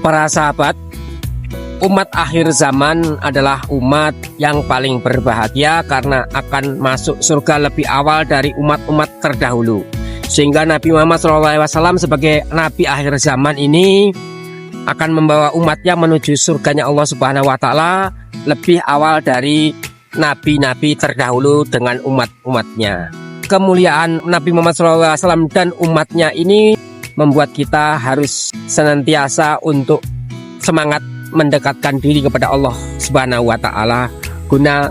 Para sahabat, umat akhir zaman adalah umat yang paling berbahagia karena akan masuk surga lebih awal dari umat-umat terdahulu. Sehingga Nabi Muhammad SAW sebagai Nabi akhir zaman ini akan membawa umatnya menuju surganya Allah Subhanahu wa Ta'ala lebih awal dari nabi-nabi terdahulu dengan umat-umatnya. Kemuliaan Nabi Muhammad SAW dan umatnya ini membuat kita harus senantiasa untuk semangat mendekatkan diri kepada Allah Subhanahu wa Ta'ala guna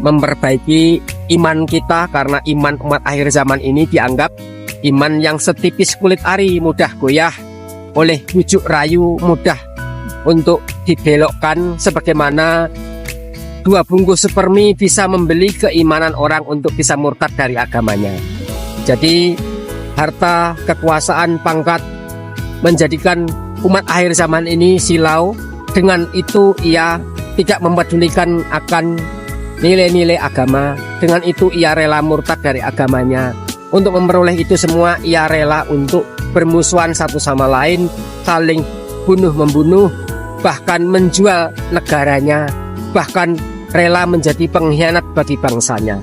memperbaiki iman kita, karena iman umat akhir zaman ini dianggap iman yang setipis kulit ari, mudah goyah oleh bujuk rayu, mudah untuk dibelokkan, sebagaimana 2 bungkus supermi bisa membeli keimanan orang untuk bisa murtad dari agamanya. Jadi harta, kekuasaan, pangkat menjadikan umat akhir zaman ini silau. Dengan itu ia tidak mempedulikan akan nilai-nilai agama. Dengan itu ia rela murtad dari agamanya. Untuk memperoleh itu semua ia rela untuk bermusuhan satu sama lain, saling bunuh-membunuh, bahkan menjual negaranya, bahkan rela menjadi pengkhianat bagi bangsanya.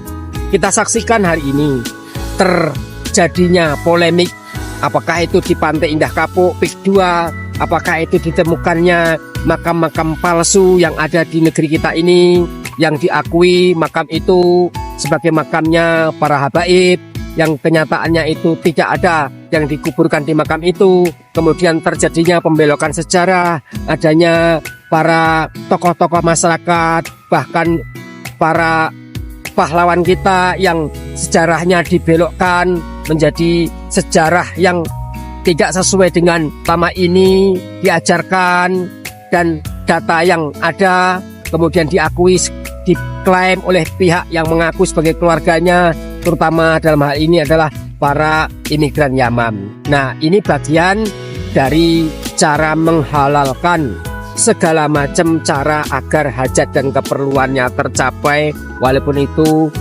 Kita saksikan hari ini terjadinya polemik, apakah itu di Pantai Indah Kapuk, PIK 2, apakah itu ditemukannya makam-makam palsu yang ada di negeri kita ini, yang diakui makam itu sebagai makamnya para habaib, yang kenyataannya itu tidak ada yang dikuburkan di makam itu. Kemudian terjadinya pembelokan sejarah, adanya para tokoh-tokoh masyarakat, bahkan para pahlawan kita yang sejarahnya dibelokkan menjadi sejarah yang tidak sesuai dengan lama ini diajarkan, dan data yang ada kemudian diakui, diklaim oleh pihak yang mengaku sebagai keluarganya, terutama dalam hal ini adalah para imigran Yaman. Nah, ini bagian dari cara menghalalkan segala macam cara agar hajat dan keperluannya tercapai, walaupun itu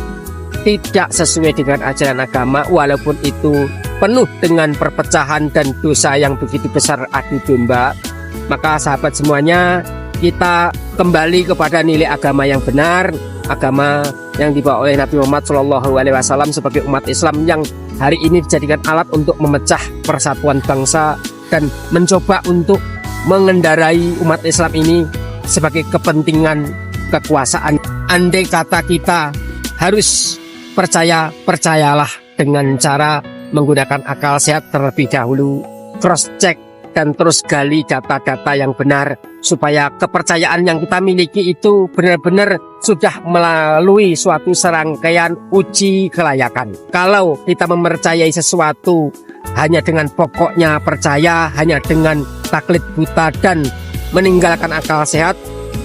tidak sesuai dengan ajaran agama, walaupun itu penuh dengan perpecahan dan dosa yang begitu besar, adu domba. Maka sahabat semuanya, kita kembali kepada nilai agama yang benar, agama yang dibawa oleh Nabi Muhammad SAW sebagai umat Islam yang hari ini dijadikan alat untuk memecah persatuan bangsa dan mencoba untuk mengendarai umat Islam ini sebagai kepentingan kekuasaan. Andai kata kita harus percayalah dengan cara menggunakan akal sehat terlebih dahulu, cross check dan terus gali data-data yang benar, supaya kepercayaan yang kita miliki itu benar-benar sudah melalui suatu serangkaian uji kelayakan. Kalau kita mempercayai sesuatu hanya dengan pokoknya percaya, hanya dengan taklid buta dan meninggalkan akal sehat,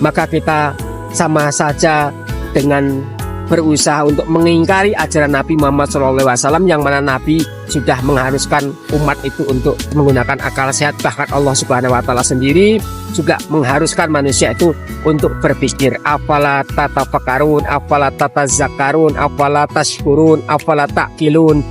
maka kita sama saja dengan berusaha untuk mengingkari ajaran Nabi Muhammad SAW, yang mana Nabi sudah mengharuskan umat itu untuk menggunakan akal sehat. Bahkan Allah Subhanahu wa Ta'ala sendiri juga mengharuskan manusia itu untuk berpikir, afala tatafakkarun, afala tatazakkarun, afala tashkurun, afala ta'qilun.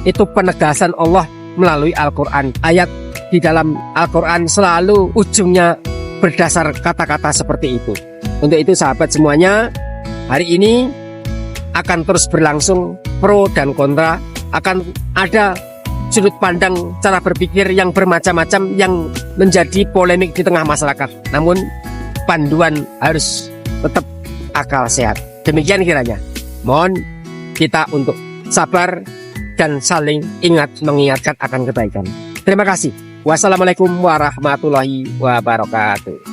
Itu penegasan Allah melalui Al-Quran. Ayat di dalam Al-Quran selalu ujungnya berdasar kata-kata seperti itu. Untuk itu sahabat semuanya, hari ini akan terus berlangsung pro dan kontra, akan ada sudut pandang cara berpikir yang bermacam-macam yang menjadi polemik di tengah masyarakat. Namun panduan harus tetap akal sehat. Demikian kiranya. Mohon kita untuk sabar dan saling mengingatkan akan kebaikan. Terima kasih. Wassalamualaikum warahmatullahi wabarakatuh.